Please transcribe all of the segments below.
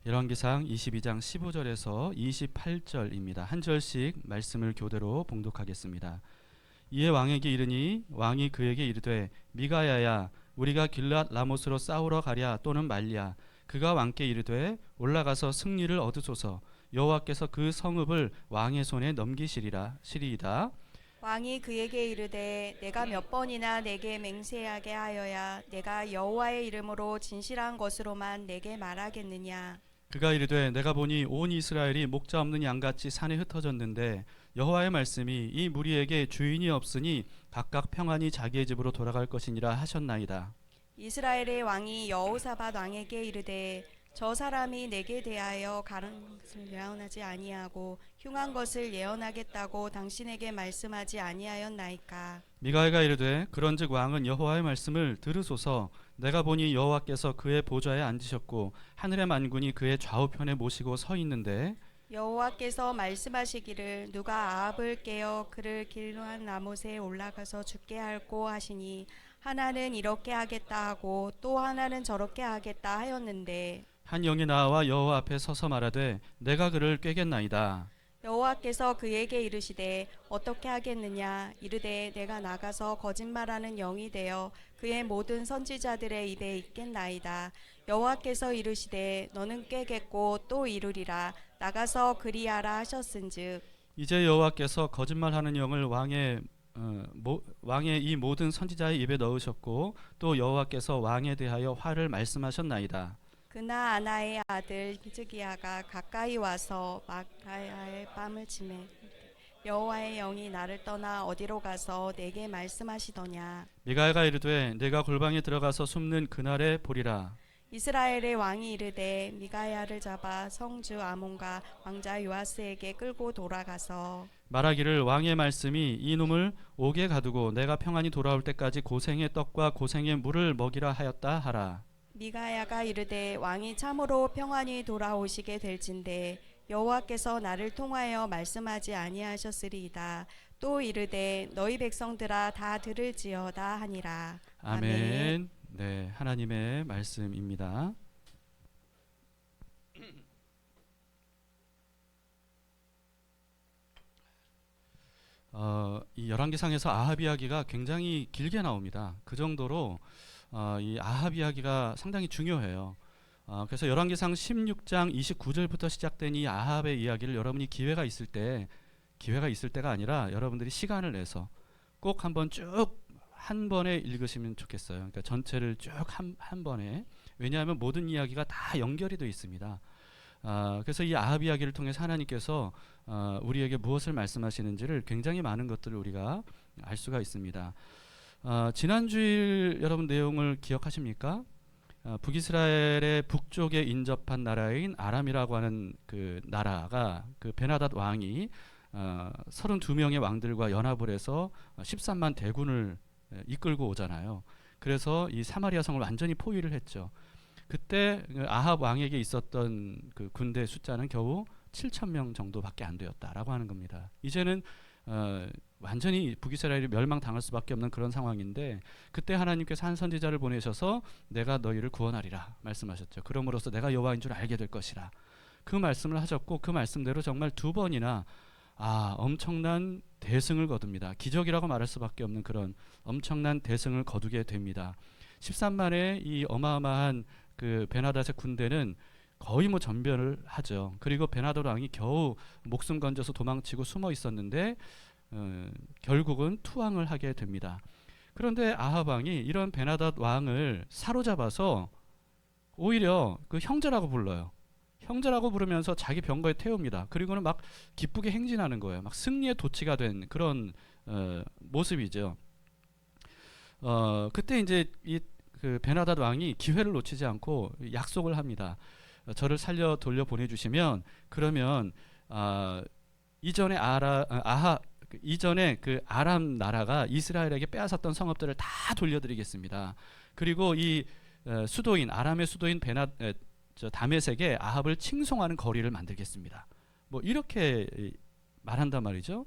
열왕기상 22장 15절에서 28절입니다. 한 절씩 말씀을 교대로 봉독하겠습니다. 이에 왕에게 이르니 왕이 그에게 이르되 미가야야 우리가 길랏 라못으로 싸우러 가랴 또는 말랴. 그가 왕께 이르되 올라가서 승리를 얻으소서. 여호와께서 그 성읍을 왕의 손에 넘기시리이다. 왕이 그에게 이르되 내가 몇 번이나 내게 맹세하게 하여야 내가 여호와의 이름으로 진실한 것으로만 내게 말하겠느냐. 그가 이르되 내가 보니 온 이스라엘이 목자 없는 양같이 산에 흩어졌는데 여호와의 말씀이 이 무리에게 주인이 없으니 각각 평안히 자기의 집으로 돌아갈 것이니라 하셨나이다. 이스라엘의 왕이 여호사밧 왕에게 이르되 저 사람이 내게 대하여 가는 것을 예언하지 아니하고 흉한 것을 예언하겠다고 당신에게 말씀하지 아니하였나이까. 미가야가 이르되 그런즉 왕은 여호와의 말씀을 들으소서. 내가 보니 여호와께서 그의 보좌에 앉으셨고 하늘의 만군이 그의 좌우편에 모시고 서 있는데 여호와께서 말씀하시기를 누가 아합을 깨어 그를 길르앗 라못에 올라가서 죽게 할꼬 하시니 하나는 이렇게 하겠다 하고 또 하나는 저렇게 하겠다 하였는데 한 영이 나와 여호와 앞에 서서 말하되 내가 그를 꿰겠나이다. 여호와께서 그에게 이르시되 어떻게 하겠느냐. 이르되 내가 나가서 거짓말하는 영이 되어 그의 모든 선지자들의 입에 있겠나이다. 여호와께서 이르시되 너는 꿰겠고 또 이루리라. 나가서 그리하라 하셨은즉 이제 여호와께서 거짓말하는 영을 왕의 이 모든 선지자의 입에 넣으셨고 또 여호와께서 왕에 대하여 화를 말씀하셨나이다. 그나 아나의 아들 히즈기야가 가까이 와서 마가야의 뺨을 치매 여호와의 영이 나를 떠나 어디로 가서 내게 말씀하시더냐. 미가야가 이르되 내가 골방에 들어가서 숨는 그날에 보리라. 이스라엘의 왕이 이르되 미가야를 잡아 성주 아몬과 왕자 요아스에게 끌고 돌아가서 말하기를 왕의 말씀이 이놈을 옥에 가두고 내가 평안히 돌아올 때까지 고생의 떡과 고생의 물을 먹이라 하였다 하라. 미가야가 이르되 왕이 참으로 평안히 돌아오시게 될진데 여호와께서 나를 통하여 말씀하지 아니하셨으리이다. 또 이르되 너희 백성들아 다 들을지어다 하니라. 아멘. 네, 하나님의 말씀입니다. 이 열왕기상에서 아합 이야기가 굉장히 길게 나옵니다. 그 정도로 이 아합 이야기가 상당히 중요해요. 그래서 열왕기상 16장 29절부터 시작된 이 아합의 이야기를 여러분이 기회가 있을 때가 아니라 여러분들이 시간을 내서 꼭 한번 쭉 한 번에 읽으시면 좋겠어요. 그러니까 전체를 쭉 한 번에. 왜냐하면 모든 이야기가 다 연결이 되어 있습니다. 그래서 이 아합 이야기를 통해서 하나님께서 우리에게 무엇을 말씀하시는지를 굉장히 많은 것들을 우리가 알 수가 있습니다. 지난주일 여러분 내용을 기억하십니까? 북이스라엘의 북쪽에 인접한 나라인 아람이라고 하는 그 나라가 그 베나닷 왕이 32명의 왕들과 연합을 해서 13만 대군을 이끌고 오잖아요. 그래서 이 사마리아 성을 완전히 포위를 했죠. 그때 아합 왕에게 있었던 그 군대 숫자는 겨우 7,000명 정도밖에 안 되었다라고 하는 겁니다. 이제는 완전히 북이스라엘이 멸망당할 수밖에 없는 그런 상황인데 그때 하나님께서 한 선지자를 보내셔서 내가 너희를 구원하리라 말씀하셨죠. 그러므로써 내가 여호와인 줄 알게 될 것이라 그 말씀을 하셨고 그 말씀대로 정말 두 번이나 엄청난 대승을 거둡니다. 기적이라고 말할 수밖에 없는 그런 엄청난 대승을 거두게 됩니다. 13만의 이 어마어마한 그 베나닷의 군대는 거의 뭐 전멸을 하죠. 그리고 베나닷 왕이 겨우 목숨 건져서 도망치고 숨어 있었는데 결국은 투항을 하게 됩니다. 그런데 아합 왕이 이런 베나닷 왕을 사로잡아서 오히려 그 형제라고 불러요. 형제라고 부르면서 자기 병거에 태웁니다. 그리고는 막 기쁘게 행진하는 거예요. 막 승리의 도치가 된 그런 모습이죠. 그때 이제 그 베나닷 왕이 기회를 놓치지 않고 약속을 합니다. 저를 살려 돌려 보내주시면 그러면 이전에 그 아람 나라가 이스라엘에게 빼앗았던 성읍들을 다 돌려드리겠습니다. 그리고 이 수도인 아람의 수도인 다메섹에 아합을 칭송하는 거리를 만들겠습니다. 뭐 이렇게 말한단 말이죠.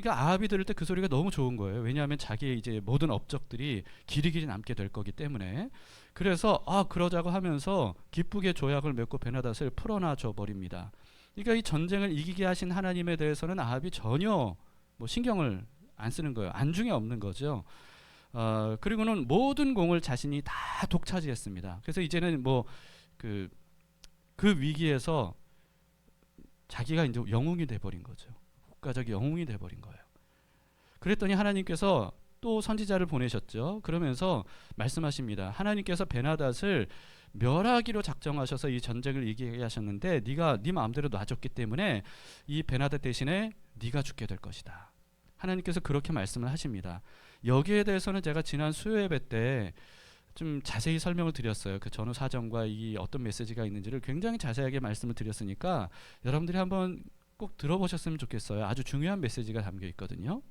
그러니까 아합이 들을 때 그 소리가 너무 좋은 거예요. 왜냐하면 자기의 이제 모든 업적들이 길이길이 남게 될 거기 때문에. 그래서 그러자고 하면서 기쁘게 조약을 맺고 베나닷을 풀어놔 줘 버립니다. 그러니까 이 전쟁을 이기게 하신 하나님에 대해서는 아합이 전혀 뭐 신경을 안 쓰는 거예요. 안중에 없는 거죠. 그리고는 모든 공을 자신이 다 독차지했습니다. 그래서 이제는 뭐 그 위기에서 자기가 이제 영웅이 돼버린 거죠. 국가적 영웅이 돼버린 거예요. 그랬더니 하나님께서 또 선지자를 보내셨죠. 그러면서 말씀하십니다. 하나님께서 베나닷을 멸하기로 작정하셔서 이 전쟁을 이기게 하셨는데 네가 네 마음대로 놔줬기 때문에 이 베나닷 대신에 네가 죽게 될 것이다. 하나님께서 그렇게 말씀을 하십니다. 여기에 대해서는 제가 지난 수요 예배 때 좀 자세히 설명을 드렸어요. 그 전후 사정과 이 어떤 메시지가 있는지를 굉장히 자세하게 말씀을 드렸으니까 여러분들이 한번 꼭 들어보셨으면 좋겠어요. 아주 중요한 메시지가 담겨 있거든요.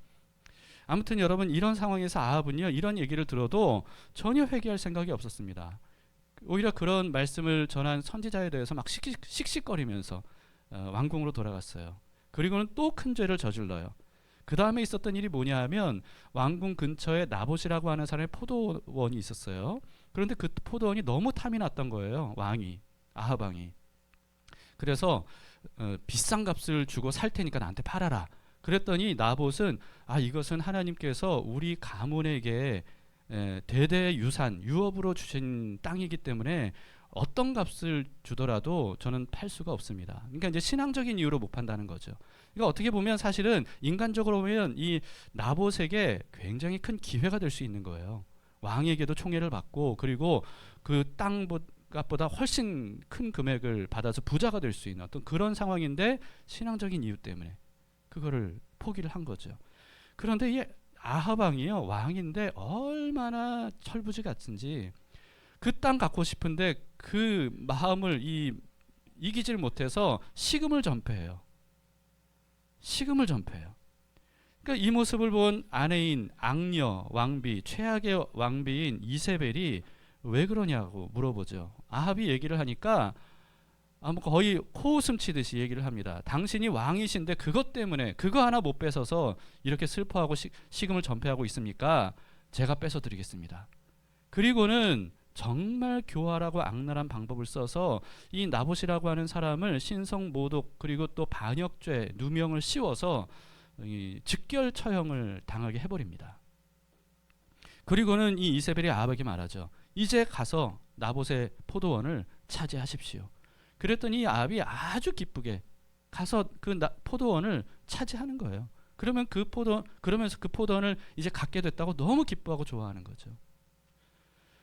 아무튼 여러분, 이런 상황에서 아합은요, 이런 얘기를 들어도 전혀 회개할 생각이 없었습니다. 오히려 그런 말씀을 전한 선지자에 대해서 막 씩씩거리면서 왕궁으로 돌아갔어요. 그리고는 또 큰 죄를 저질러요. 그 다음에 있었던 일이 뭐냐 하면 왕궁 근처에 나봇이라고 하는 사람의 포도원이 있었어요. 그런데 그 포도원이 너무 탐이 났던 거예요. 아합 왕이. 그래서 비싼 값을 주고 살 테니까 나한테 팔아라. 그랬더니 나봇은 이것은 하나님께서 우리 가문에게 대대 유산, 유업으로 주신 땅이기 때문에 어떤 값을 주더라도 저는 팔 수가 없습니다. 그러니까 이제 신앙적인 이유로 못 판다는 거죠. 그러니까 어떻게 보면 사실은 인간적으로 보면 이 나봇에게 굉장히 큰 기회가 될 수 있는 거예요. 왕에게도 총애를 받고 그리고 그 땅값보다 훨씬 큰 금액을 받아서 부자가 될 수 있는 어떤 그런 상황인데 신앙적인 이유 때문에 그거를 포기를 한 거죠. 그런데 이 아합 왕이요, 왕인데 얼마나 철부지 같은지 그 땅 갖고 싶은데 그 마음을 이기질 못해서 식음을 전폐해요. 그러니까 이 모습을 본 아내인 악녀 왕비, 최악의 왕비인 이세벨이 왜 그러냐고 물어보죠. 아합이 얘기를 하니까 뭐 거의 코웃음 치듯이 얘기를 합니다. 당신이 왕이신데 그것 때문에 그거 하나 못 뺏어서 이렇게 슬퍼하고 식음을 전폐하고 있습니까? 제가 뺏어 드리겠습니다. 그리고는 정말 교활하고 악랄한 방법을 써서 이 나봇이라고 하는 사람을 신성 모독 그리고 또 반역죄 누명을 씌워서 즉결 처형을 당하게 해버립니다. 그리고는 이 이세벨이 아합에게 말하죠. 이제 가서 나봇의 포도원을 차지하십시오. 그랬더니 아합이 아주 기쁘게 가서 그 포도원을 차지하는 거예요. 그러면서 그 포도원을 이제 갖게 됐다고 너무 기뻐하고 좋아하는 거죠.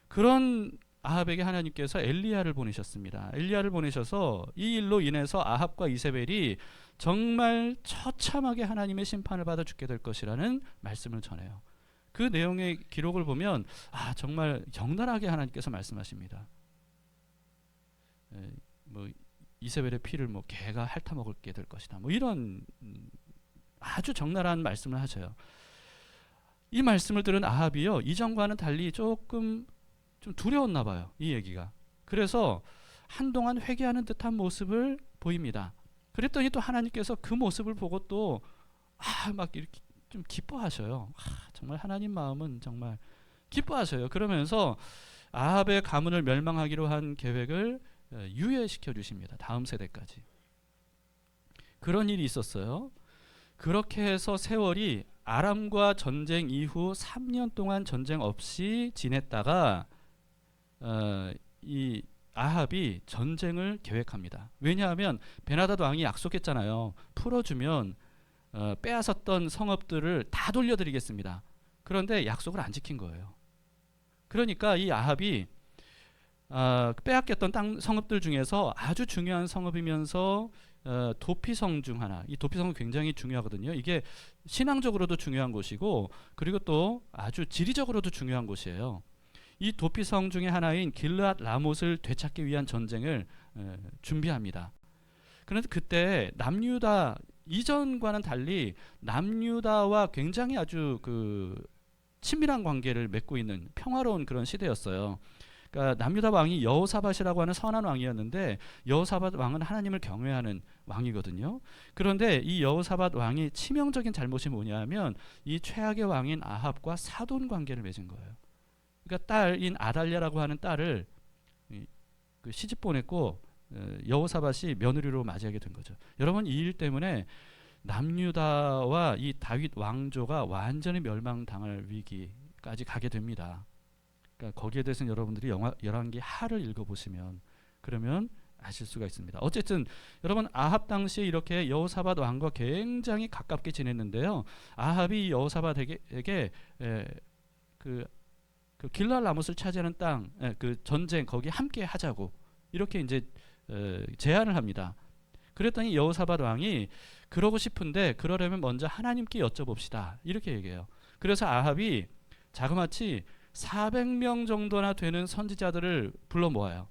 그런 아합에게 하나님께서 엘리야를 보내셨습니다. 엘리야를 보내셔서 이 일로 인해서 아합과 이세벨이 정말 처참하게 하나님의 심판을 받아 죽게 될 것이라는 말씀을 전해요. 그 내용의 기록을 보면 정말 적나라하게 하나님께서 말씀하십니다. 뭐 이세벨의 피를 뭐 개가 핥아먹게 될 것이다. 뭐 이런 아주 적나라한 말씀을 하셔요. 이 말씀을 들은 아합이요, 이전과는 달리 조금 좀 두려웠나 봐요, 이 얘기가. 그래서 한동안 회개하는 듯한 모습을 보입니다. 그랬더니 또 하나님께서 그 모습을 보고 또 막 이렇게 좀 기뻐하셔요. 정말 하나님 마음은 정말 기뻐하셔요. 그러면서 아합의 가문을 멸망하기로 한 계획을 유예시켜 주십니다. 다음 세대까지. 그런 일이 있었어요. 그렇게 해서 세월이 아람과 전쟁 이후 3년 동안 전쟁 없이 지냈다가 이 아합이 전쟁을 계획합니다. 왜냐하면 베나닷 왕이 약속했잖아요. 풀어주면 빼앗았던 성읍들을 다 돌려드리겠습니다. 그런데 약속을 안 지킨 거예요. 그러니까 이 아합이 빼앗겼던 성읍들 중에서 아주 중요한 성읍이면서 도피성 중 하나, 이 도피성은 굉장히 중요하거든요. 이게 신앙적으로도 중요한 곳이고 그리고 또 아주 지리적으로도 중요한 곳이에요. 이 도피성 중에 하나인 길르앗 라못을 되찾기 위한 전쟁을 준비합니다. 그런데 그때 남유다 이전과는 달리 남유다와 굉장히 아주 친밀한 관계를 맺고 있는 평화로운 그런 시대였어요. 그러니까 남유다 왕이 여호사밧이라고 하는 선한 왕이었는데 여호사밧 왕은 하나님을 경외하는 왕이거든요. 그런데 이 여호사밧 왕이 치명적인 잘못이 뭐냐면 이 최악의 왕인 아합과 사돈 관계를 맺은 거예요. 그러니까 딸인 아달랴라고 하는 딸을 그 시집 보냈고 여호사밧이 며느리로 맞이하게 된 거죠. 여러분, 이 일 때문에 남유다와 이 다윗 왕조가 완전히 멸망당할 위기까지 가게 됩니다. 그러니까 거기에 대해서는 여러분들이 열왕기 하를 읽어보시면 그러면 아실 수가 있습니다. 어쨌든 여러분, 아합 당시에 이렇게 여호사밧 왕과 굉장히 가깝게 지냈는데요. 아합이 여호사밧에게 그 길랄 라못을 차지하는 땅, 그 전쟁 거기 함께 하자고 이렇게 이제 제안을 합니다. 그랬더니 여호사밧 왕이 그러고 싶은데 그러려면 먼저 하나님께 여쭤봅시다 이렇게 얘기해요. 그래서 아합이 자그마치 400명 정도나 되는 선지자들을 불러 모아요.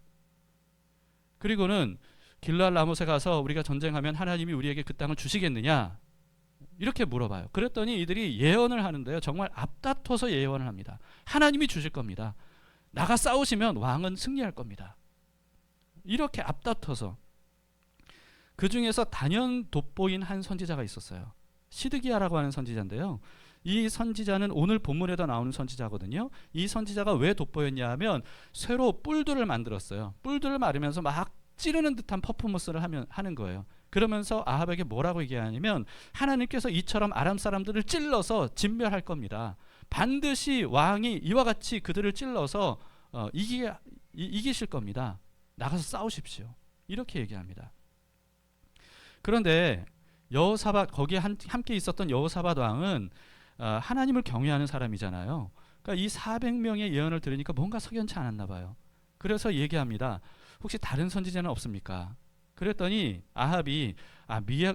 그리고는 길랄 라못에 가서 우리가 전쟁하면 하나님이 우리에게 그 땅을 주시겠느냐 이렇게 물어봐요. 그랬더니 이들이 예언을 하는데요. 정말 앞다퉈서 예언을 합니다. 하나님이 주실 겁니다. 나가 싸우시면 왕은 승리할 겁니다. 이렇게 앞다퉈서. 그 중에서 단연 돋보인 한 선지자가 있었어요. 시드기야라고 하는 선지자인데요. 이 선지자는 오늘 본문에도 나오는 선지자거든요. 이 선지자가 왜 돋보였냐 하면 쇠로 뿔들을 만들었어요. 뿔들을 마르면서 막 찌르는 듯한 퍼포먼스를 하는 거예요. 그러면서 아합에게 뭐라고 얘기하냐면 하나님께서 이처럼 아람 사람들을 찔러서 진멸할 겁니다. 반드시 왕이 이와 같이 그들을 찔러서 이기실 겁니다. 나가서 싸우십시오. 이렇게 얘기합니다. 그런데 여호사밧 거기에 함께 있었던 여호사밧 왕은 하나님을 경외하는 사람이잖아요. 그러니까 이 400명의 예언을 들으니까 뭔가 석연치 않았나 봐요. 그래서 얘기합니다. 혹시 다른 선지자는 없습니까? 그랬더니 아합이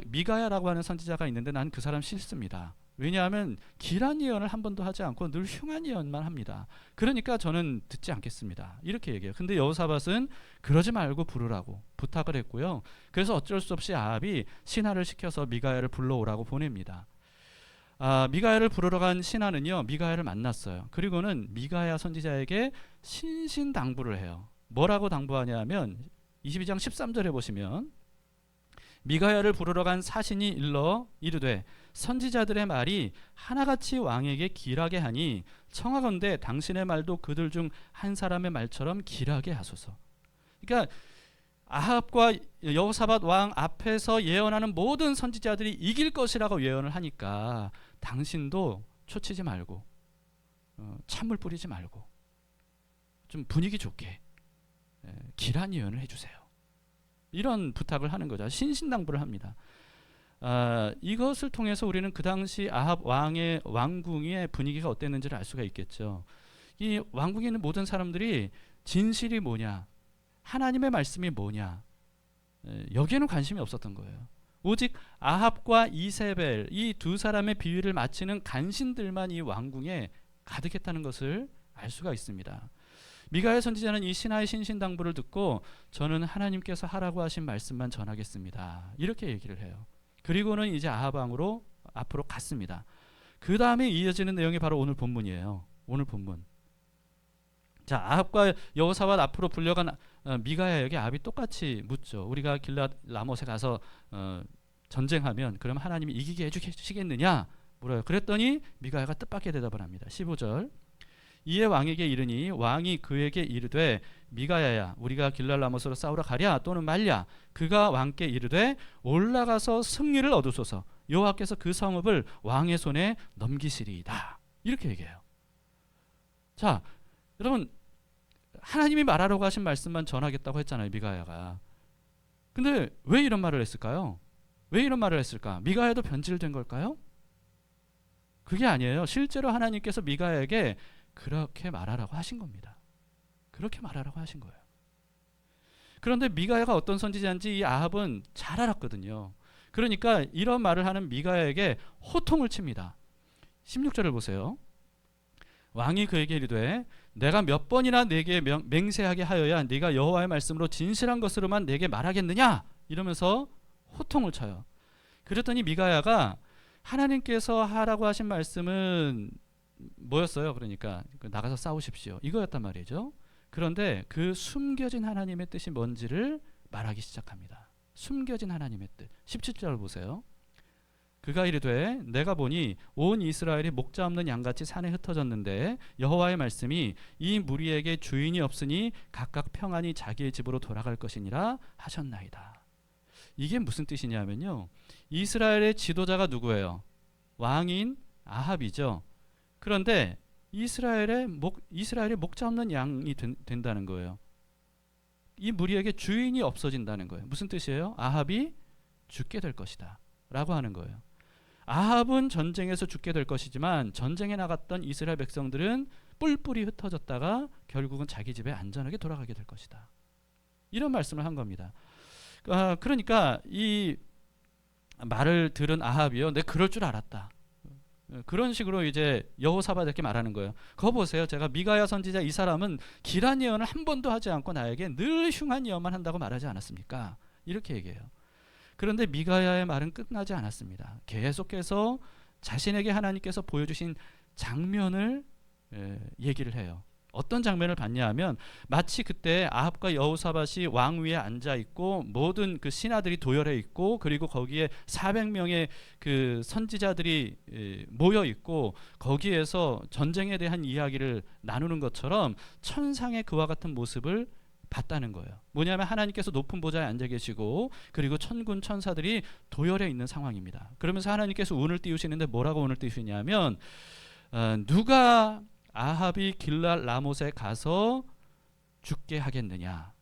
미가야라고 하는 선지자가 있는데 난 그 사람 싫습니다. 왜냐하면 길한 예언을 한 번도 하지 않고 늘 흉한 예언만 합니다. 그러니까 저는 듣지 않겠습니다. 이렇게 얘기해요. 근데 여호사밧은 그러지 말고 부르라고 부탁을 했고요. 그래서 어쩔 수 없이 아합이 신하를 시켜서 미가야를 불러오라고 보냅니다. 미가야를 부르러 간 신하는요, 미가야를 만났어요. 그리고는 미가야 선지자에게 신신당부를 해요. 뭐라고 당부하냐 하면 22장 13절에 보시면 미가야를 부르러 간 사신이 일러 이르되 선지자들의 말이 하나같이 왕에게 길하게 하니 청하건대 당신의 말도 그들 중 한 사람의 말처럼 길하게 하소서. 그러니까 아합과 여호사밧 왕 앞에서 예언하는 모든 선지자들이 이길 것이라고 예언을 하니까 당신도 초치지 말고 찬물 뿌리지 말고 좀 분위기 좋게 길한 예언을 해주세요. 이런 부탁을 하는 거죠. 신신당부를 합니다. 이것을 통해서 우리는 그 당시 아합 왕의 왕궁의 분위기가 어땠는지를 알 수가 있겠죠. 이 왕궁에 있는 모든 사람들이 진실이 뭐냐, 하나님의 말씀이 뭐냐, 여기에는 관심이 없었던 거예요. 오직 아합과 이세벨 이 두 사람의 비위를 맞추는 간신들만 이 왕궁에 가득했다는 것을 알 수가 있습니다. 미가야 선지자는 이 신하의 신신당부를 듣고 저는 하나님께서 하라고 하신 말씀만 전하겠습니다. 이렇게 얘기를 해요. 그리고는 이제 아합 왕으로 앞으로 갔습니다. 그 다음에 이어지는 내용이 바로 오늘 본문이에요. 오늘 본문. 자, 아합과 여호사밧 앞으로 불려간 미가야에게 아합이 똑같이 묻죠. 우리가 길랏 라못에 가서 전쟁하면 그럼 하나님이 이기게 해주시겠느냐 물어요. 그랬더니 미가야가 뜻밖의 대답을 합니다. 15절. 이에 왕에게 이르니 왕이 그에게 이르되 미가야야 우리가 길랄 라못으로 싸우러 가랴 또는 말랴. 그가 왕께 이르되 올라가서 승리를 얻으소서. 여호와께서 그 성읍을 왕의 손에 넘기시리이다. 이렇게 얘기해요. 자, 여러분, 하나님이 말하라고 하신 말씀만 전하겠다고 했잖아요, 미가야가. 근데 왜 이런 말을 했을까요? 왜 이런 말을 했을까? 미가야도 변질된 걸까요? 그게 아니에요. 실제로 하나님께서 미가야에게 그렇게 말하라고 하신 겁니다. 그렇게 말하라고 하신 거예요. 그런데 미가야가 어떤 선지자인지 이 아합은 잘 알았거든요. 그러니까 이런 말을 하는 미가야에게 호통을 칩니다. 16절을 보세요. 왕이 그에게 이르되 내가 몇 번이나 내게 맹세하게 하여야 네가 여호와의 말씀으로 진실한 것으로만 내게 말하겠느냐 이러면서 호통을 쳐요. 그랬더니 미가야가 하나님께서 하라고 하신 말씀은 뭐였어요? 그러니까 나가서 싸우십시오. 이거였단 말이죠. 그런데 그 숨겨진 하나님의 뜻이 뭔지를 말하기 시작합니다. 숨겨진 하나님의 뜻. 17절 보세요. 그가 이르되 내가 보니 온 이스라엘이 목자 없는 양같이 산에 흩어졌는데 여호와의 말씀이 이 무리에게 주인이 없으니 각각 평안히 자기의 집으로 돌아갈 것이니라 하셨나이다. 이게 무슨 뜻이냐면요, 이스라엘의 지도자가 누구예요? 왕인 아합이죠. 그런데 이스라엘이 목자 없는 양이 된다는 거예요. 이 무리에게 주인이 없어진다는 거예요. 무슨 뜻이에요? 아합이 죽게 될 것이다 라고 하는 거예요. 아합은 전쟁에서 죽게 될 것이지만 전쟁에 나갔던 이스라엘 백성들은 뿔뿔이 흩어졌다가 결국은 자기 집에 안전하게 돌아가게 될 것이다. 이런 말씀을 한 겁니다. 그러니까 이 말을 들은 아합이요, 내가 그럴 줄 알았다. 그런 식으로 이제 여호사밧에게 말하는 거예요. 거 보세요. 제가 미가야 선지자 이 사람은 길한 예언을 한 번도 하지 않고 나에게 늘 흉한 예언만 한다고 말하지 않았습니까? 이렇게 얘기해요. 그런데 미가야의 말은 끝나지 않았습니다. 계속해서 자신에게 하나님께서 보여주신 장면을 얘기를 해요. 어떤 장면을 봤냐 하면 마치 그때 아합과 여호사밧이 왕 위에 앉아 있고 모든 그 신하들이 도열해 있고 그리고 거기에 400명의 그 선지자들이 모여 있고 거기에서 전쟁에 대한 이야기를 나누는 것처럼 천상의 그와 같은 모습을 봤다는 거예요. 뭐냐면 하나님께서 높은 보좌에 앉아 계시고 그리고 천군 천사들이 도열해 있는 상황입니다. 그러면서 하나님께서 운을 띄우시는데 뭐라고 운을 띄우시냐면 누가 아합이 길랄 라못에 가서 죽게 하겠느냐,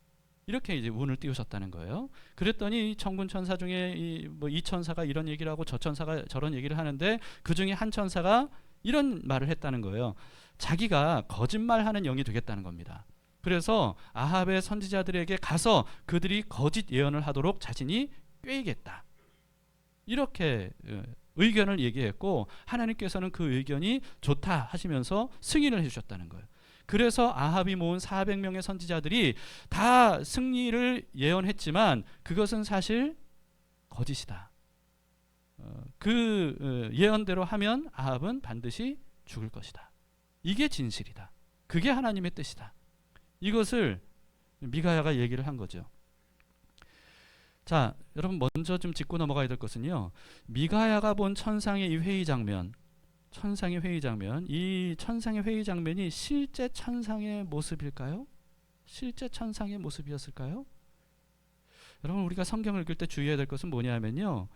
이렇게 이제 운을 띄우셨다는 거예요. 그랬더니 천군 천사 중에 이 천사가 이런 얘기를 하고 저 천사가 저런 얘기를 하는데 그 중에 한 천사가 이런 말을 했다는 거예요. 자기가 거짓말하는 영이 되겠다는 겁니다. 그래서 아합의 선지자들에게 가서 그들이 거짓 예언을 하도록 자신이 꾀이겠다, 이렇게 의견을 얘기했고 하나님께서는 그 의견이 좋다 하시면서 승인을 해주셨다는 거예요. 그래서 아합이 모은 400명의 선지자들이 다 승리를 예언했지만 그것은 사실 거짓이다. 그 예언대로 하면 아합은 반드시 죽을 것이다. 이게 진실이다. 그게 하나님의 뜻이다. 이것을 미가야가 얘기를 한 거죠. 자, 여러분 먼저 좀 짚고 넘어가야 될 것은요, 미가야가 본 천상의 이 회의 장면, 이 천상의 회의 장면이 실제 천상의 모습일까요? 실제 천상의 모습이었을까요? 여러분, 우리가 성경을 읽을 때 주의해야 될 것은 뭐냐면요,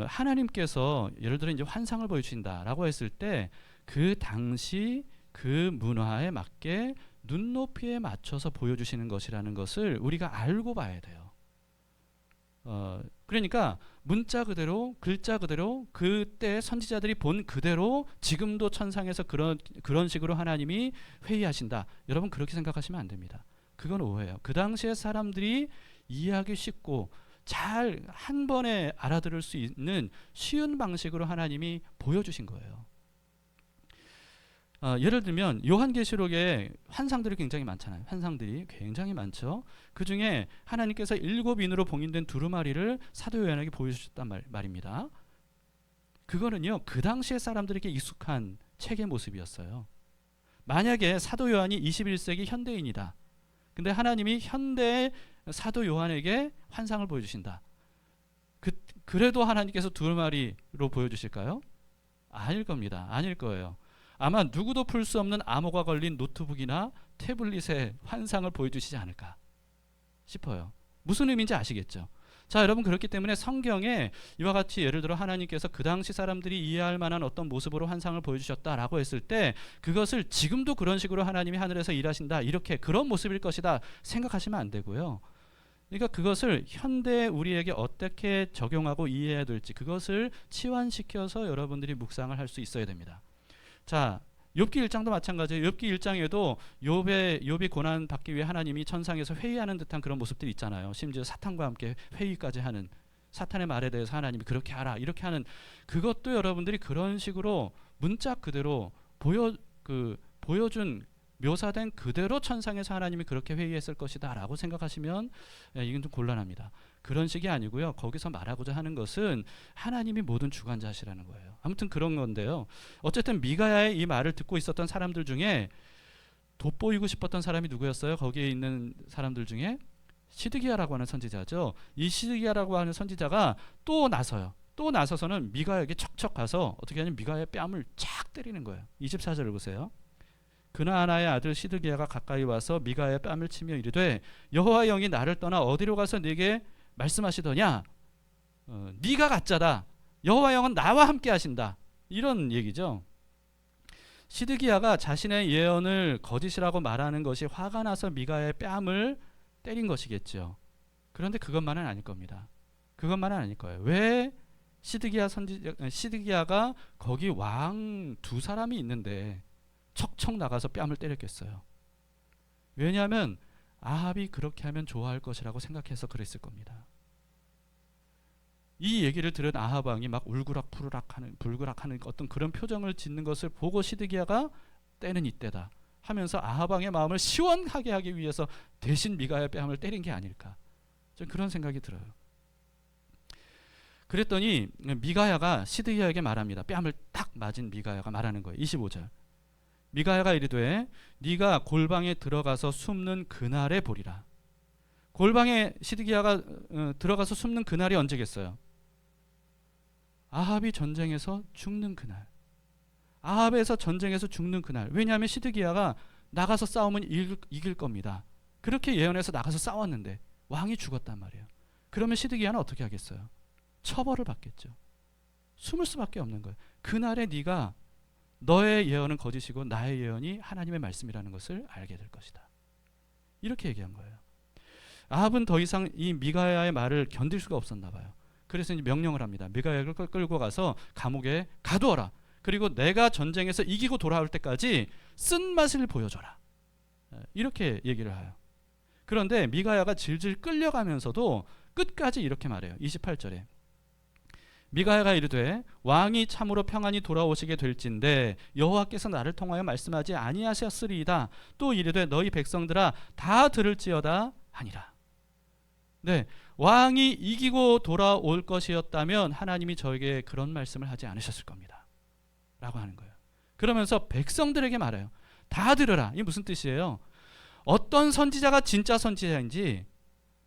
하나님께서 예를 들어 이제 환상을 보여주신다라고 했을 때 그 당시 그 문화에 맞게 눈높이에 맞춰서 보여주시는 것이라는 것을 우리가 알고 봐야 돼요. 그러니까 문자 그대로 글자 그대로 그때 선지자들이 본 그대로 지금도 천상에서 그런 식으로 하나님이 회의하신다, 여러분 그렇게 생각하시면 안 됩니다. 그건 오해예요. 그 당시에 사람들이 이해하기 쉽고 잘 한 번에 알아들을 수 있는 쉬운 방식으로 하나님이 보여주신 거예요. 예를 들면 요한계시록에 환상들이 굉장히 많잖아요. 환상들이 굉장히 많죠. 그 중에 하나님께서 7인으로 봉인된 두루마리를 사도 요한에게 보여주셨단 말입니다. 그거는요, 그 당시에 사람들에게 익숙한 책의 모습이었어요. 만약에 사도 요한이 21세기 현대인이다. 근데 하나님이 현대의 사도 요한에게 환상을 보여주신다. 그래도 하나님께서 두루마리로 보여주실까요? 아닐 겁니다. 아닐 거예요. 아마 누구도 풀 수 없는 암호가 걸린 노트북이나 태블릿의 환상을 보여주시지 않을까 싶어요. 무슨 의미인지 아시겠죠? 자, 여러분, 그렇기 때문에 성경에 이와 같이 예를 들어 하나님께서 그 당시 사람들이 이해할 만한 어떤 모습으로 환상을 보여주셨다라고 했을 때 그것을 지금도 그런 식으로 하나님이 하늘에서 일하신다, 이렇게 그런 모습일 것이다 생각하시면 안 되고요. 그러니까 그것을 현대 우리에게 어떻게 적용하고 이해해야 될지 그것을 치환시켜서 여러분들이 묵상을 할 수 있어야 됩니다. 자, 욥기 1장도 마찬가지예요. 욥기 1장에도 욥이 고난 받기 위해 하나님이 천상에서 회의하는 듯한 그런 모습들이 있잖아요. 심지어 사탄과 함께 회의까지 하는, 사탄의 말에 대해서 하나님이 그렇게 하라 이렇게 하는, 그것도 여러분들이 그런 식으로 문자 그대로 보여준 묘사된 그대로 천상에서 하나님이 그렇게 회의했을 것이다 라고 생각하시면 이건 좀 곤란합니다. 그런 식이 아니고요, 거기서 말하고자 하는 것은 하나님이 모든 주관자시라는 거예요. 아무튼 그런 건데요, 어쨌든 미가야의 이 말을 듣고 있었던 사람들 중에 돋보이고 싶었던 사람이 누구였어요? 거기에 있는 사람들 중에 시드기야라고 하는 선지자죠. 이 시드기야라고 하는 선지자가 또 나서요. 또 나서서는 미가에게 척척 가서 어떻게 하냐면 미가의 뺨을 쫙 때리는 거예요. 24절을 보세요. 그나아나의 아들 시드기야가 가까이 와서 미가의 뺨을 치며 이르되 여호와의 영이 나를 떠나 어디로 가서 네게 말씀하시더냐? 네가 가짜다. 여호와의 영은 나와 함께 하신다. 이런 얘기죠. 시드기야가 자신의 예언을 거짓이라고 말하는 것이 화가 나서 미가의 뺨을 때린 것이겠죠. 그런데 그것만은 아닐 겁니다. 그것만은 아닐 거예요. 왜 시드기야가 거기 왕 두 사람이 있는데 척척 나가서 뺨을 때렸겠어요? 왜냐하면 아합이 그렇게 하면 좋아할 것이라고 생각해서 그랬을 겁니다. 이 얘기를 들은 아합 왕이 막 울그락불그락하는 어떤 그런 표정을 짓는 것을 보고 시드기야가 때는 이때다 하면서 아합 왕의 마음을 시원하게 하기 위해서 대신 미가의 뺨을 때린 게 아닐까, 좀 그런 생각이 들어요. 그랬더니 미가야가 시드기야에게 말합니다. 뺨을 딱 맞은 미가야가 말하는 거예요. 25절. 미가야가 이르되 네가 골방에 들어가서 숨는 그날에 보리라. 골방에 시드기야가 들어가서 숨는 그날이 언제겠어요? 아합이 전쟁에서 죽는 그날. 아합에서 전쟁에서 죽는 그날. 왜냐하면 시드기야가 나가서 싸우면 이길 겁니다. 그렇게 예언해서 나가서 싸웠는데 왕이 죽었단 말이에요. 그러면 시드기야는 어떻게 하겠어요? 처벌을 받겠죠. 숨을 수밖에 없는 거예요. 그날에 네가 너의 예언은 거짓이고 나의 예언이 하나님의 말씀이라는 것을 알게 될 것이다. 이렇게 얘기한 거예요. 아합은 더 이상 이 미가야의 말을 견딜 수가 없었나 봐요. 그래서 이제 명령을 합니다. 미가야를 끌고 가서 감옥에 가두어라. 그리고 내가 전쟁에서 이기고 돌아올 때까지 쓴맛을 보여줘라. 이렇게 얘기를 해요. 그런데 미가야가 질질 끌려가면서도 끝까지 이렇게 말해요. 28절에 미가야가 이르되 왕이 참으로 평안히 돌아오시게 될진데 여호와께서 나를 통하여 말씀하지 아니하셨으리이다. 또 이르되 너희 백성들아 다 들을지어다 하니라. 네, 왕이 이기고 돌아올 것이었다면 하나님이 저에게 그런 말씀을 하지 않으셨을 겁니다 라고 하는 거예요. 그러면서 백성들에게 말해요. 다 들으라. 이게 무슨 뜻이에요? 어떤 선지자가 진짜 선지자인지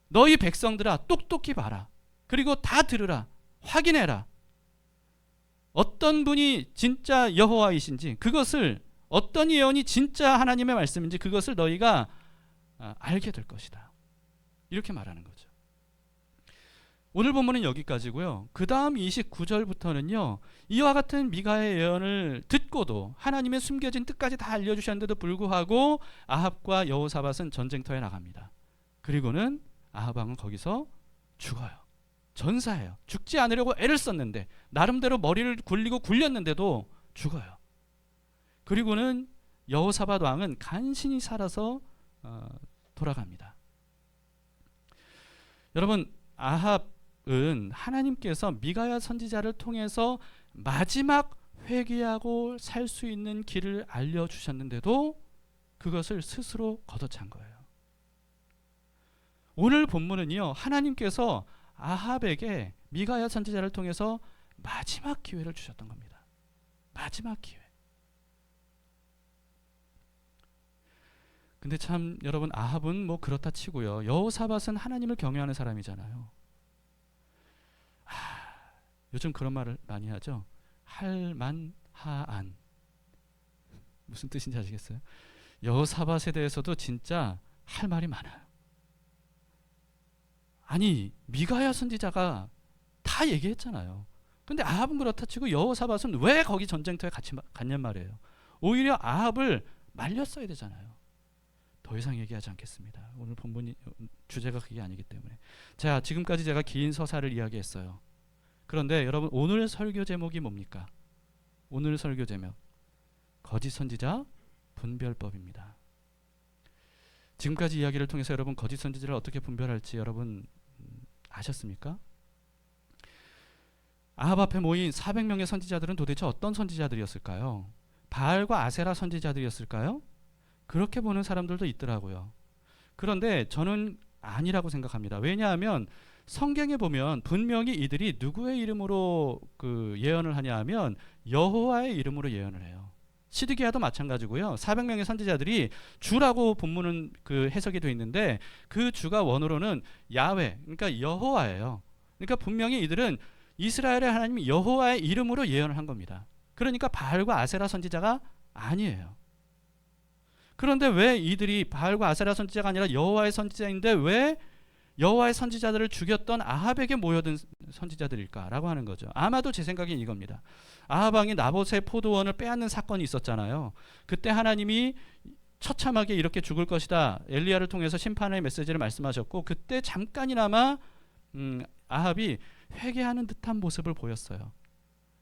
너희 백성들아 똑똑히 봐라. 그리고 다 들으라. 확인해라. 어떤 분이 진짜 여호와이신지, 그것을 어떤 예언이 진짜 하나님의 말씀인지 그것을 너희가 알게 될 것이다. 이렇게 말하는 거죠. 오늘 본문은 여기까지고요. 그 다음 29절부터는요. 이와 같은 미가의 예언을 듣고도 하나님의 숨겨진 뜻까지 다 알려주셨는데도 불구하고 아합과 여호사밧은 전쟁터에 나갑니다. 그리고는 아합 왕은 거기서 죽어요. 전사해요. 죽지 않으려고 애를 썼는데, 나름대로 머리를 굴리고 굴렸는데도 죽어요. 그리고는 여호사밧 왕은 간신히 살아서 돌아갑니다. 여러분, 아합은 하나님께서 미가야 선지자를 통해서 마지막 회개하고 살 수 있는 길을 알려주셨는데도 그것을 스스로 걷어찬 거예요. 오늘 본문은요, 하나님께서 아합에게 미가야 선지자를 통해서 마지막 기회를 주셨던 겁니다. 마지막 기회. 근데 참 여러분, 아합은 뭐 그렇다 치고요, 여호사밧은 하나님을 경외하는 사람이잖아요. 요즘 그런 말을 많이 하죠. 할만하안. 무슨 뜻인지 아시겠어요? 여호사밧에 대해서도 진짜 할 말이 많아요. 아니, 미가야 선지자가 다 얘기했잖아요. 근데 아합은 그렇다 치고 여호사밧은 왜 거기 전쟁터에 같이 갔냔 말이에요. 오히려 아합을 말렸어야 되잖아요. 더 이상 얘기하지 않겠습니다. 오늘 본문 주제가 그게 아니기 때문에. 자, 지금까지 제가 긴 서사를 이야기했어요. 그런데 여러분, 오늘 설교 제목이 뭡니까? 오늘 설교 제목, 거짓 선지자 분별법입니다. 지금까지 이야기를 통해서 여러분, 거짓 선지자를 어떻게 분별할지 여러분 아셨습니까? 아합 앞에 모인 400명의 선지자들은 도대체 어떤 선지자들이었을까요? 바알과 아세라 선지자들이었을까요? 그렇게 보는 사람들도 있더라고요. 그런데 저는 아니라고 생각합니다. 왜냐하면 성경에 보면 분명히 이들이 누구의 이름으로 그 예언을 하냐 하면 여호와의 이름으로 예언을 해요. 시드기야도 마찬가지고요. 400명의 선지자들이 주라고 본문은 그 해석이 되어 있는데 그 주가 원어로는 야훼, 그러니까 여호와예요. 그러니까 분명히 이들은 이스라엘의 하나님 여호와의 이름으로 예언을 한 겁니다. 그러니까 바알과 아세라 선지자가 아니에요. 그런데 왜 이들이 바알과 아세라 선지자가 아니라 여호와의 선지자인데 왜 여호와의 선지자들을 죽였던 아합에게 모여든 선지자들일까라고 하는 거죠. 아마도 제 생각엔 이겁니다. 아합 왕이 나봇의 포도원을 빼앗는 사건이 있었잖아요. 그때 하나님이 처참하게 이렇게 죽을 것이다, 엘리야를 통해서 심판의 메시지를 말씀하셨고, 그때 잠깐이나마 아합이 회개하는 듯한 모습을 보였어요.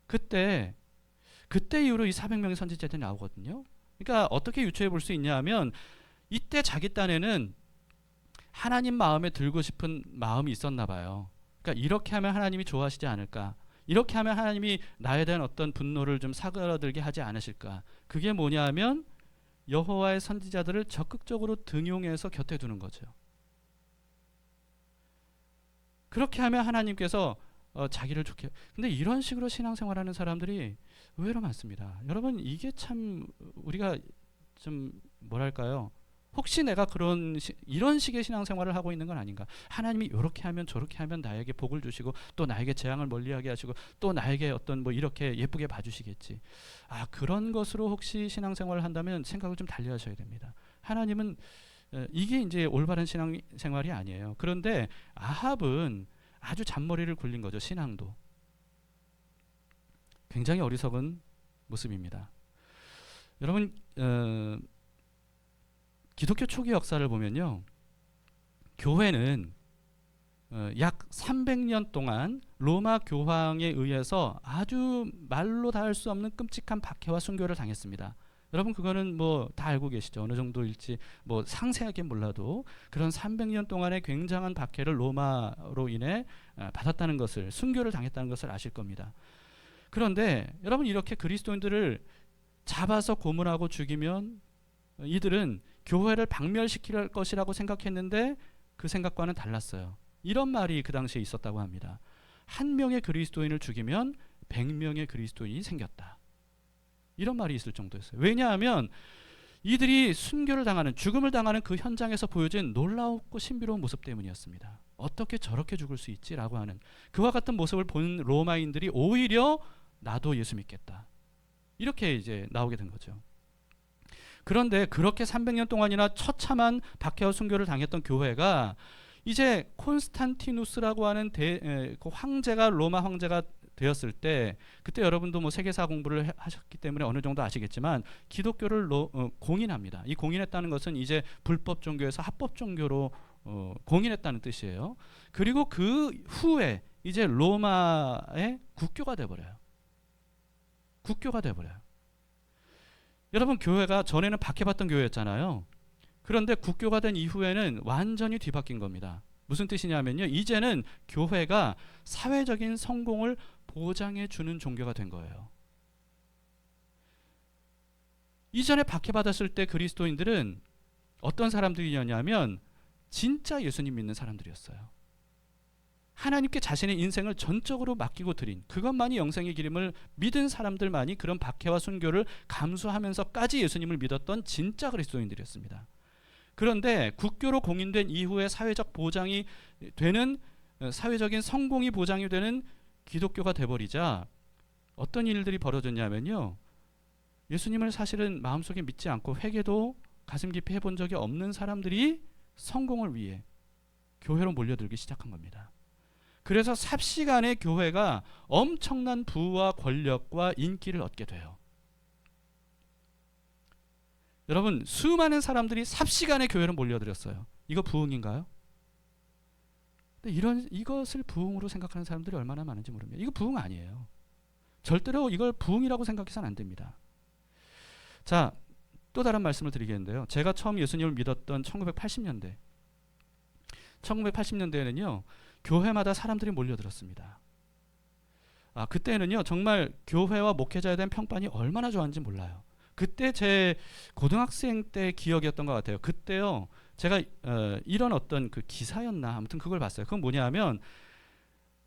그때 이후로 이 400명의 선지자들이 나오거든요. 그러니까 어떻게 유추해 볼 수 있냐 하면 이때 자기 딴에는 하나님 마음에 들고 싶은 마음이 있었나 봐요. 그러니까 이렇게 하면 하나님이 좋아하시지 않을까, 이렇게 하면 하나님이 나에 대한 어떤 분노를 좀 사그라들게 하지 않으실까. 그게 뭐냐 하면 여호와의 선지자들을 적극적으로 등용해서 곁에 두는 거죠. 그렇게 하면 하나님께서 자기를 좋게. 근데 이런 식으로 신앙생활하는 사람들이 의외로 많습니다. 여러분, 이게 참 우리가 좀 뭐랄까요, 혹시 내가 이런 식의 신앙생활을 하고 있는 건 아닌가. 하나님이 이렇게 하면 저렇게 하면 나에게 복을 주시고 또 나에게 재앙을 멀리하게 하시고 또 나에게 어떤 뭐 이렇게 예쁘게 봐주시겠지. 그런 것으로 혹시 신앙생활을 한다면 생각을 좀 달리하셔야 됩니다. 하나님은 이게 이제 올바른 신앙생활이 아니에요. 그런데 아합은 아주 잔머리를 굴린 거죠. 신앙도 굉장히 어리석은 모습입니다. 여러분, 기독교 초기 역사를 보면요, 교회는 약 300년 동안 로마 교황에 의해서 아주 말로 다 할 수 없는 끔찍한 박해와 순교를 당했습니다. 여러분, 그거는 뭐 다 알고 계시죠. 어느 정도일지 뭐 상세하게 몰라도 그런 300년 동안의 굉장한 박해를 로마로 인해 받았다는 것을, 순교를 당했다는 것을 아실 겁니다. 그런데 여러분, 이렇게 그리스도인들을 잡아서 고문하고 죽이면 이들은 교회를 박멸시킬 것이라고 생각했는데 그 생각과는 달랐어요. 이런 말이 그 당시에 있었다고 합니다. 한 명의 그리스도인을 죽이면 100명의 그리스도인이 생겼다. 이런 말이 있을 정도였어요. 왜냐하면 이들이 순교를 당하는, 죽음을 당하는 그 현장에서 보여진 놀라웠고 신비로운 모습 때문이었습니다. 어떻게 저렇게 죽을 수 있지라고 하는 그와 같은 모습을 본 로마인들이 오히려 나도 예수 믿겠다, 이렇게 이제 나오게 된 거죠. 그런데 그렇게 300년 동안이나 처참한 박해와 순교를 당했던 교회가 이제 콘스탄티누스라고 하는 그 황제가, 로마 황제가 되었을 때, 그때 여러분도 뭐 세계사 공부를 하셨기 때문에 어느 정도 아시겠지만 기독교를 공인합니다. 이 공인했다는 것은 이제 불법 종교에서 합법 종교로 공인했다는 뜻이에요. 그리고 그 후에 이제 로마의 국교가 돼버려요. 국교가 돼버려요. 여러분, 교회가 전에는 박해받던 교회였잖아요. 그런데 국교가 된 이후에는 완전히 뒤바뀐 겁니다. 무슨 뜻이냐면요, 이제는 교회가 사회적인 성공을 보장해 주는 종교가 된 거예요. 이전에 박해받았을 때 그리스도인들은 어떤 사람들이었냐면 진짜 예수님 믿는 사람들이었어요. 하나님께 자신의 인생을 전적으로 맡기고 드린, 그것만이 영생의 길임을 믿은 사람들만이 그런 박해와 순교를 감수하면서까지 예수님을 믿었던 진짜 그리스도인들이었습니다. 그런데 국교로 공인된 이후에 사회적 보장이 되는, 사회적인 성공이 보장이 되는 기독교가 돼버리자 어떤 일들이 벌어졌냐면요, 예수님을 사실은 마음속에 믿지 않고 회개도 가슴 깊이 해본 적이 없는 사람들이 성공을 위해 교회로 몰려들기 시작한 겁니다. 그래서 삽시간에 교회가 엄청난 부와 권력과 인기를 얻게 돼요. 여러분, 수많은 사람들이 삽시간에 교회로 몰려들었어요. 이거 부흥인가요? 근데 이것을 부흥으로 생각하는 사람들이 얼마나 많은지 모릅니다. 이거 부흥 아니에요. 절대로 이걸 부흥이라고 생각해서는 안 됩니다. 자, 또 다른 말씀을 드리겠는데요. 제가 처음 예수님을 믿었던 1980년대에는요, 교회마다 사람들이 몰려들었습니다. 그때는요, 정말 교회와 목회자에 대한 평판이 얼마나 좋았는지 몰라요. 그때 제 고등학생 때 기억이었던 것 같아요. 그때요, 제가 이런 어떤 그 기사였나, 아무튼 그걸 봤어요. 그건 뭐냐 하면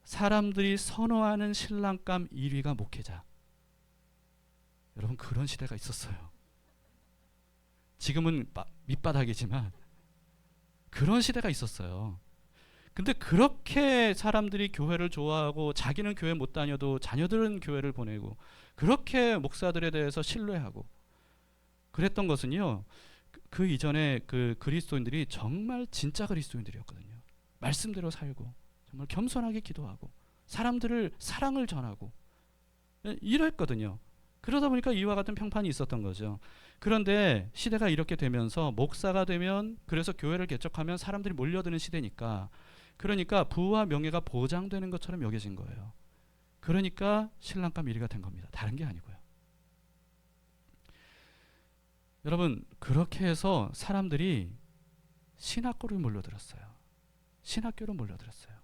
사람들이 선호하는 신랑감 1위가 목회자. 여러분 그런 시대가 있었어요. 지금은 밑바닥이지만 그런 시대가 있었어요. 근데 그렇게 사람들이 교회를 좋아하고 자기는 교회 못 다녀도 자녀들은 교회를 보내고 그렇게 목사들에 대해서 신뢰하고 그랬던 것은요. 그 이전에 그 그리스도인들이 정말 진짜 그리스도인들이었거든요. 말씀대로 살고 정말 겸손하게 기도하고 사람들을 사랑을 전하고 이랬거든요. 그러다 보니까 이와 같은 평판이 있었던 거죠. 그런데 시대가 이렇게 되면서 목사가 되면 그래서 교회를 개척하면 사람들이 몰려드는 시대니까 그러니까 부와 명예가 보장되는 것처럼 여겨진 거예요. 그러니까 신랑과 미리가 된 겁니다. 다른 게 아니고요. 여러분 그렇게 해서 사람들이 신학교를 몰려들었어요. 신학교로 몰려들었어요.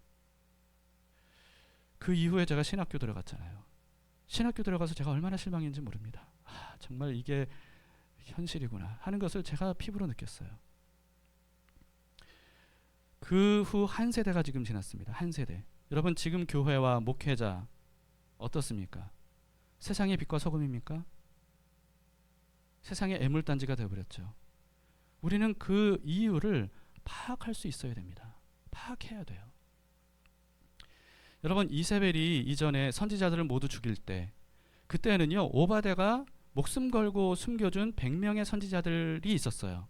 그 이후에 제가 신학교 들어갔잖아요. 신학교 들어가서 제가 얼마나 실망했는지 모릅니다. 정말 이게 현실이구나 하는 것을 제가 피부로 느꼈어요. 그 후 한 세대가 지금 지났습니다. 한 세대. 여러분 지금 교회와 목회자 어떻습니까? 세상의 빛과 소금입니까? 세상의 애물단지가 되어버렸죠. 우리는 그 이유를 파악할 수 있어야 됩니다. 파악해야 돼요. 여러분 이세벨이 이전에 선지자들을 모두 죽일 때 그때는요 오바댜가 목숨 걸고 숨겨준 100명의 선지자들이 있었어요.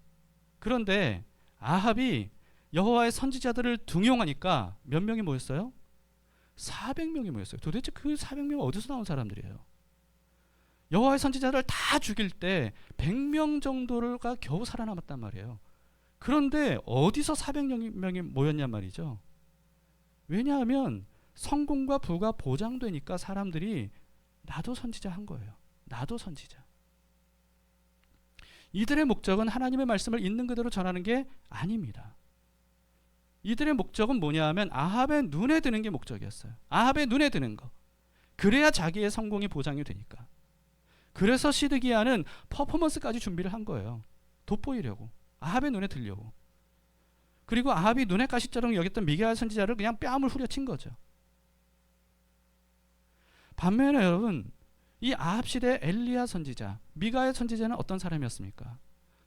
그런데 아합이 여호와의 선지자들을 등용하니까 몇 명이 모였어요? 400명이 모였어요. 도대체 그 400명은 어디서 나온 사람들이에요? 여호와의 선지자를 다 죽일 때 100명 정도가 겨우 살아남았단 말이에요. 그런데 어디서 400명이 모였냔 말이죠. 왜냐하면 성공과 부가 보장되니까 사람들이 나도 선지자 한 거예요. 나도 선지자. 이들의 목적은 하나님의 말씀을 있는 그대로 전하는 게 아닙니다. 이들의 목적은 뭐냐 하면 아합의 눈에 드는 게 목적이었어요. 아합의 눈에 드는 거. 그래야 자기의 성공이 보장이 되니까. 그래서 시드기야는 퍼포먼스까지 준비를 한 거예요. 돋보이려고. 아합의 눈에 들려고. 그리고 아합이 눈에 가시처럼 여겼던 미가야 선지자를 그냥 뺨을 후려친 거죠. 반면에 여러분 이 아합 시대 엘리야 선지자, 미가야 선지자는 어떤 사람이었습니까?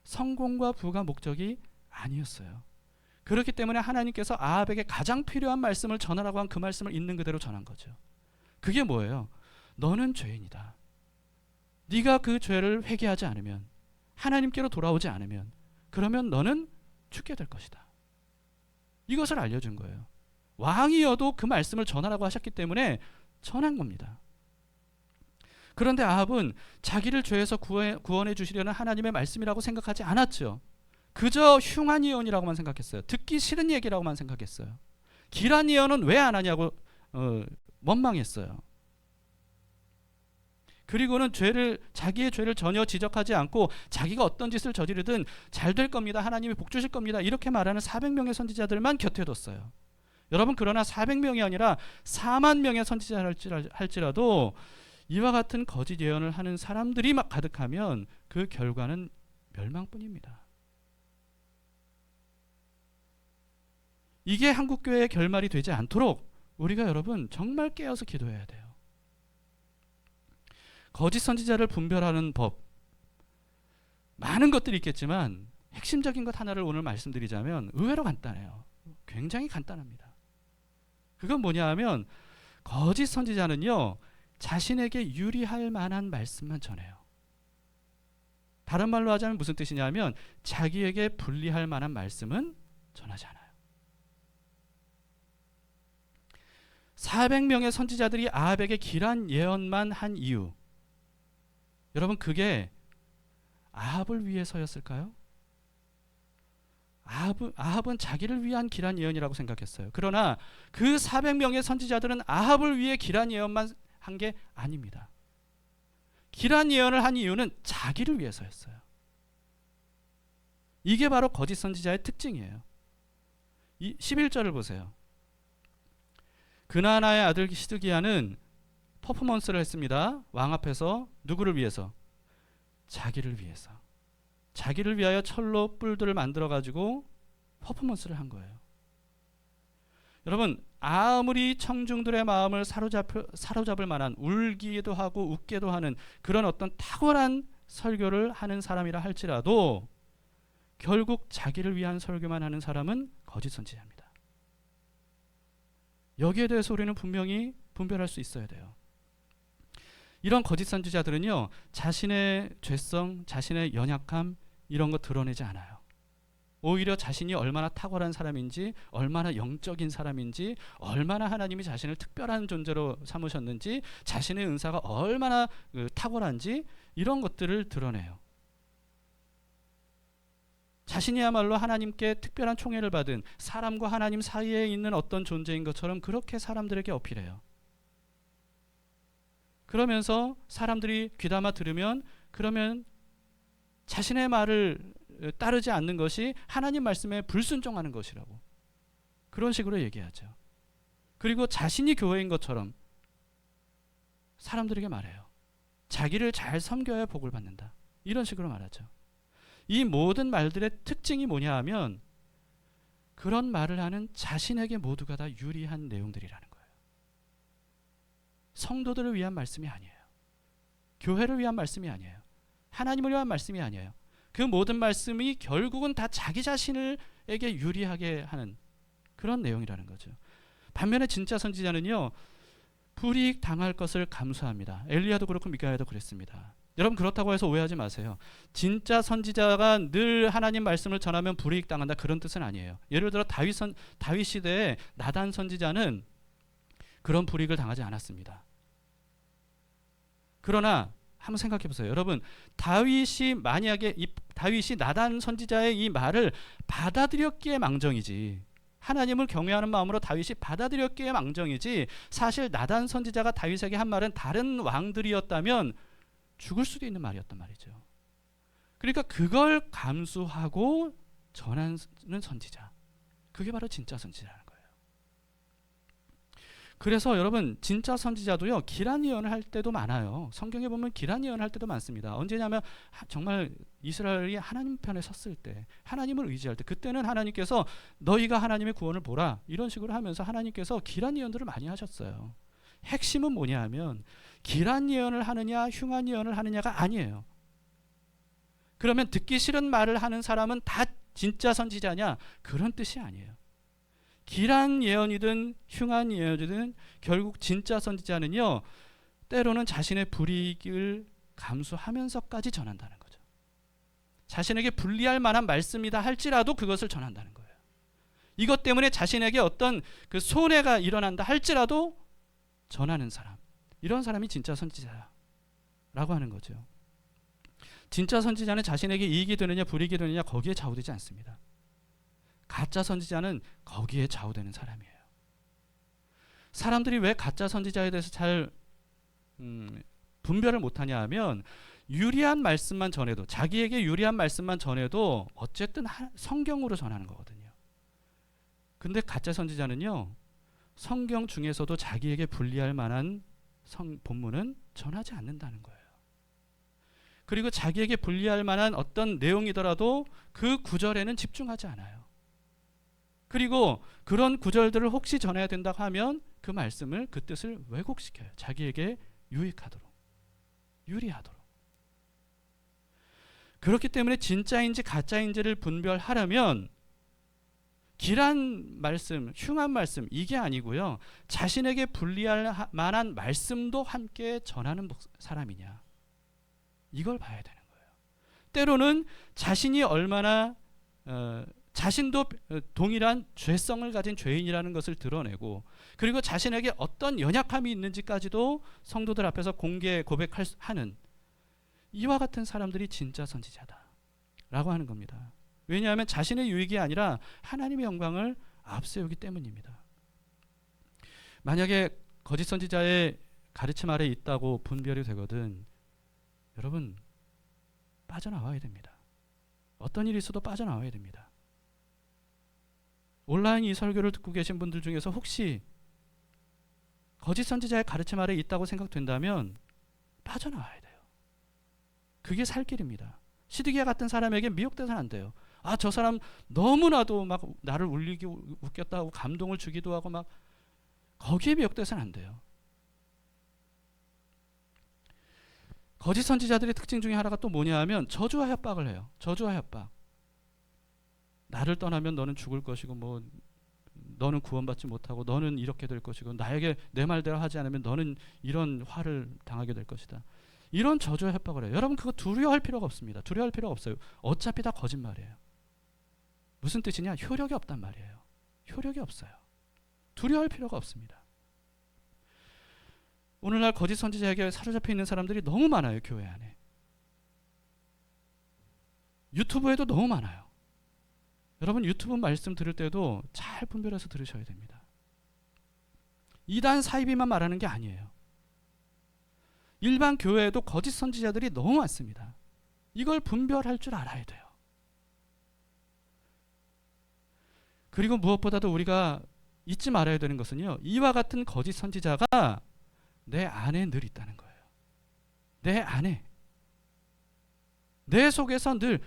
성공과 부가 목적이 아니었어요. 그렇기 때문에 하나님께서 아합에게 가장 필요한 말씀을 전하라고 한 그 말씀을 있는 그대로 전한 거죠. 그게 뭐예요? 너는 죄인이다. 네가 그 죄를 회개하지 않으면 하나님께로 돌아오지 않으면 그러면 너는 죽게 될 것이다. 이것을 알려준 거예요. 왕이어도 그 말씀을 전하라고 하셨기 때문에 전한 겁니다. 그런데 아합은 자기를 죄에서 구원해 주시려는 하나님의 말씀이라고 생각하지 않았죠. 그저 흉한 예언이라고만 생각했어요. 듣기 싫은 얘기라고만 생각했어요. 길한 예언은 왜 안 하냐고 원망했어요. 그리고는 자기의 죄를 전혀 지적하지 않고 자기가 어떤 짓을 저지르든 잘 될 겁니다. 하나님이 복 주실 겁니다. 이렇게 말하는 400명의 선지자들만 곁에 뒀어요. 여러분 그러나 400명이 아니라 4만 명의 선지자를 할지라도 이와 같은 거짓 예언을 하는 사람들이 막 가득하면 그 결과는 멸망뿐입니다. 이게 한국교회의 결말이 되지 않도록 우리가 여러분 정말 깨어서 기도해야 돼요. 거짓 선지자를 분별하는 법 많은 것들이 있겠지만 핵심적인 것 하나를 오늘 말씀드리자면 의외로 간단해요. 굉장히 간단합니다. 그건 뭐냐 하면 거짓 선지자는요 자신에게 유리할 만한 말씀만 전해요. 다른 말로 하자면 무슨 뜻이냐면 자기에게 불리할 만한 말씀은 전하지 않아요. 400명의 선지자들이 아합에게 길한 예언만 한 이유, 여러분 그게 아합을 위해서였을까요? 아합은 자기를 위한 길한 예언이라고 생각했어요. 그러나 그 400명의 선지자들은 아합을 위해 길한 예언만 한 게 아닙니다. 길한 예언을 한 이유는 자기를 위해서였어요. 이게 바로 거짓 선지자의 특징이에요. 11절을 보세요. 그나나의 아들 시드기야는 퍼포먼스를 했습니다. 왕 앞에서 누구를 위해서? 자기를 위해서. 자기를 위하여 철로 뿔들을 만들어 가지고 퍼포먼스를 한 거예요. 여러분, 아무리 청중들의 마음을 사로잡을 만한 울기도 하고 웃기도 하는 그런 어떤 탁월한 설교를 하는 사람이라 할지라도 결국 자기를 위한 설교만 하는 사람은 거짓 선지자입니다. 여기에 대해서 우리는 분명히 분별할 수 있어야 돼요. 이런 거짓 선지자들은요, 자신의 죄성, 자신의 연약함 이런 거 드러내지 않아요. 오히려 자신이 얼마나 탁월한 사람인지, 얼마나 영적인 사람인지, 얼마나 하나님이 자신을 특별한 존재로 삼으셨는지, 자신의 은사가 얼마나 탁월한지 이런 것들을 드러내요. 자신이야말로 하나님께 특별한 총애를 받은 사람과 하나님 사이에 있는 어떤 존재인 것처럼 그렇게 사람들에게 어필해요. 그러면서 사람들이 귀담아 들으면 그러면 자신의 말을 따르지 않는 것이 하나님 말씀에 불순종하는 것이라고 그런 식으로 얘기하죠. 그리고 자신이 교회인 것처럼 사람들에게 말해요. 자기를 잘 섬겨야 복을 받는다. 이런 식으로 말하죠. 이 모든 말들의 특징이 뭐냐 하면 그런 말을 하는 자신에게 모두가 다 유리한 내용들이라는 거예요. 성도들을 위한 말씀이 아니에요. 교회를 위한 말씀이 아니에요. 하나님을 위한 말씀이 아니에요. 그 모든 말씀이 결국은 다 자기 자신에게 유리하게 하는 그런 내용이라는 거죠. 반면에 진짜 선지자는요, 불이익 당할 것을 감수합니다. 엘리야도 그렇고 미가야도 그랬습니다. 여러분, 그렇다고 해서 오해하지 마세요. 진짜 선지자가 늘 하나님 말씀을 전하면 불이익 당한다 그런 뜻은 아니에요. 예를 들어 다윗 시대에 나단 선지자는 그런 불이익을 당하지 않았습니다. 그러나 한번 생각해 보세요. 여러분, 다윗이 만약에 다윗이 나단 선지자의 이 말을 받아들였기에 망정이지, 하나님을 경외하는 마음으로 다윗이 받아들였기에 망정이지, 사실 나단 선지자가 다윗에게 한 말은 다른 왕들이었다면 죽을 수도 있는 말이었단 말이죠. 그러니까 그걸 감수하고 전하는 선지자, 그게 바로 진짜 선지자라는 거예요. 그래서 여러분, 진짜 선지자도요, 기란 예언을 할 때도 많아요. 성경에 보면 기란 예언을 할 때도 많습니다. 언제냐면 정말 이스라엘이 하나님 편에 섰을 때, 하나님을 의지할 때, 그때는 하나님께서 너희가 하나님의 구원을 보라 이런 식으로 하면서 하나님께서 기란 예언들을 많이 하셨어요. 핵심은 뭐냐 하면 기란 예언을 하느냐 흉한 예언을 하느냐가 아니에요. 그러면 듣기 싫은 말을 하는 사람은 다 진짜 선지자냐? 그런 뜻이 아니에요. 기란 예언이든 흉한 예언이든 결국 진짜 선지자는요, 때로는 자신의 불이익을 감수하면서까지 전한다는 거죠. 자신에게 불리할 만한 말씀이다 할지라도 그것을 전한다는 거예요. 이것 때문에 자신에게 어떤 그 손해가 일어난다 할지라도 전하는 사람, 이런 사람이 진짜 선지자라고 하는 거죠. 진짜 선지자는 자신에게 이익이 되느냐 불이익이 되느냐 거기에 좌우되지 않습니다. 가짜 선지자는 거기에 좌우되는 사람이에요. 사람들이 왜 가짜 선지자에 대해서 잘 분별을 못하냐 하면 유리한 말씀만 전해도, 자기에게 유리한 말씀만 전해도 어쨌든 성경으로 전하는 거거든요. 근데 가짜 선지자는요, 성경 중에서도 자기에게 불리할 만한 본문은 전하지 않는다는 거예요. 그리고 자기에게 불리할 만한 어떤 내용이더라도 그 구절에는 집중하지 않아요. 그리고 그런 구절들을 혹시 전해야 된다고 하면 그 말씀을, 그 뜻을 왜곡시켜요. 자기에게 유익하도록, 유리하도록. 그렇기 때문에 진짜인지 가짜인지를 분별하려면 길한 말씀, 흉한 말씀 이게 아니고요, 자신에게 불리할 만한 말씀도 함께 전하는 사람이냐, 이걸 봐야 되는 거예요. 때로는 자신이 얼마나 자신도 동일한 죄성을 가진 죄인이라는 것을 드러내고, 그리고 자신에게 어떤 연약함이 있는지까지도 성도들 앞에서 공개 고백하는 이와 같은 사람들이 진짜 선지자다라고 하는 겁니다. 왜냐하면 자신의 유익이 아니라 하나님의 영광을 앞세우기 때문입니다. 만약에 거짓 선지자의 가르침 아래 있다고 분별이 되거든, 여러분 빠져나와야 됩니다. 어떤 일이 있어도 빠져나와야 됩니다. 온라인 이 설교를 듣고 계신 분들 중에서 혹시 거짓 선지자의 가르침 아래 있다고 생각된다면 빠져나와야 돼요. 그게 살 길입니다. 시드기야 같은 사람에게 미혹돼서는 안 돼요. 저 사람 너무나도 막 나를 웃겼다 하고 감동을 주기도 하고 막 거기에 미혹돼서는 안 돼요. 거짓 선지자들의 특징 중에 하나가 또 뭐냐 하면 저주와 협박을 해요. 저주와 협박. 나를 떠나면 너는 죽을 것이고 뭐 너는 구원받지 못하고 너는 이렇게 될 것이고 나에게 내 말대로 하지 않으면 너는 이런 화를 당하게 될 것이다. 이런 저주와 협박을 해요. 여러분 그거 두려워할 필요가 없습니다. 두려워할 필요가 없어요. 어차피 다 거짓말이에요. 무슨 뜻이냐? 효력이 없단 말이에요. 효력이 없어요. 두려워할 필요가 없습니다. 오늘날 거짓 선지자에게 사로잡혀 있는 사람들이 너무 많아요. 교회 안에. 유튜브에도 너무 많아요. 여러분 유튜브 말씀 들을 때도 잘 분별해서 들으셔야 됩니다. 이단 사이비만 말하는 게 아니에요. 일반 교회에도 거짓 선지자들이 너무 많습니다. 이걸 분별할 줄 알아야 돼요. 그리고 무엇보다도 우리가 잊지 말아야 되는 것은요, 이와 같은 거짓 선지자가 내 안에 늘 있다는 거예요. 내 안에. 내 속에서 늘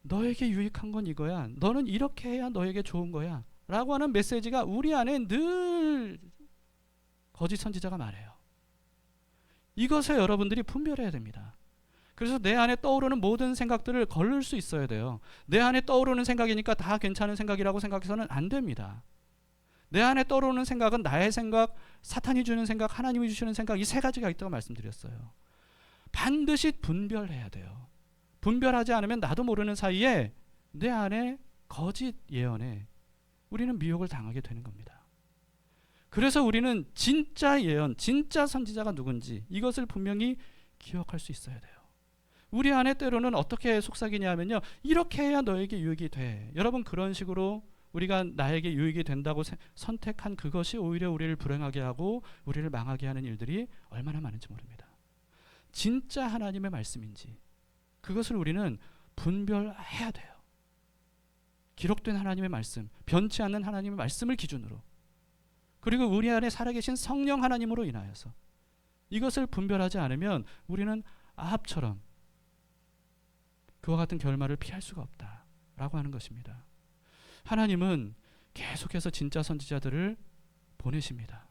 너에게 유익한 건 이거야. 너는 이렇게 해야 너에게 좋은 거야. 라고 하는 메시지가 우리 안에 늘 거짓 선지자가 말해요. 이것에 여러분들이 분별해야 됩니다. 그래서 내 안에 떠오르는 모든 생각들을 거를 수 있어야 돼요. 내 안에 떠오르는 생각이니까 다 괜찮은 생각이라고 생각해서는 안 됩니다. 내 안에 떠오르는 생각은 나의 생각, 사탄이 주는 생각, 하나님이 주시는 생각, 이 세 가지가 있다고 말씀드렸어요. 반드시 분별해야 돼요. 분별하지 않으면 나도 모르는 사이에 내 안에 거짓 예언에 우리는 미혹을 당하게 되는 겁니다. 그래서 우리는 진짜 예언, 진짜 선지자가 누군지 이것을 분명히 기억할 수 있어야 돼요. 우리 안에 때로는 어떻게 속삭이냐면요, 이렇게 해야 너에게 유익이 돼. 여러분 그런 식으로 우리가 나에게 유익이 된다고 선택한 그것이 오히려 우리를 불행하게 하고 우리를 망하게 하는 일들이 얼마나 많은지 모릅니다. 진짜 하나님의 말씀인지 그것을 우리는 분별해야 돼요. 기록된 하나님의 말씀, 변치 않는 하나님의 말씀을 기준으로, 그리고 우리 안에 살아계신 성령 하나님으로 인하여서 이것을 분별하지 않으면 우리는 아합처럼 그와 같은 결말을 피할 수가 없다라고 하는 것입니다. 하나님은 계속해서 진짜 선지자들을 보내십니다.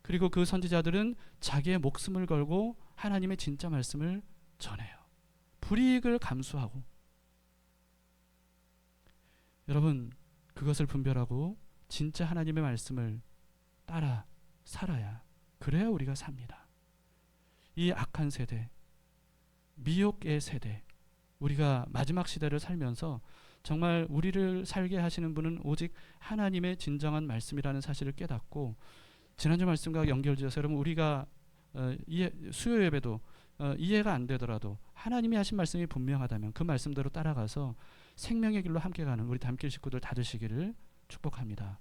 그리고 그 선지자들은 자기의 목숨을 걸고 하나님의 진짜 말씀을 전해요. 불이익을 감수하고. 여러분 그것을 분별하고 진짜 하나님의 말씀을 따라 살아야, 그래야 우리가 삽니다. 이 악한 세대, 미혹의 세대, 우리가 마지막 시대를 살면서 정말 우리를 살게 하시는 분은 오직 하나님의 진정한 말씀이라는 사실을 깨닫고, 지난주 말씀과 연결지어서 여러분 우리가 수요 예배도 이해가 안 되더라도 하나님이 하신 말씀이 분명하다면 그 말씀대로 따라가서 생명의 길로 함께 가는 우리 담길 식구들 다 되시기를 축복합니다.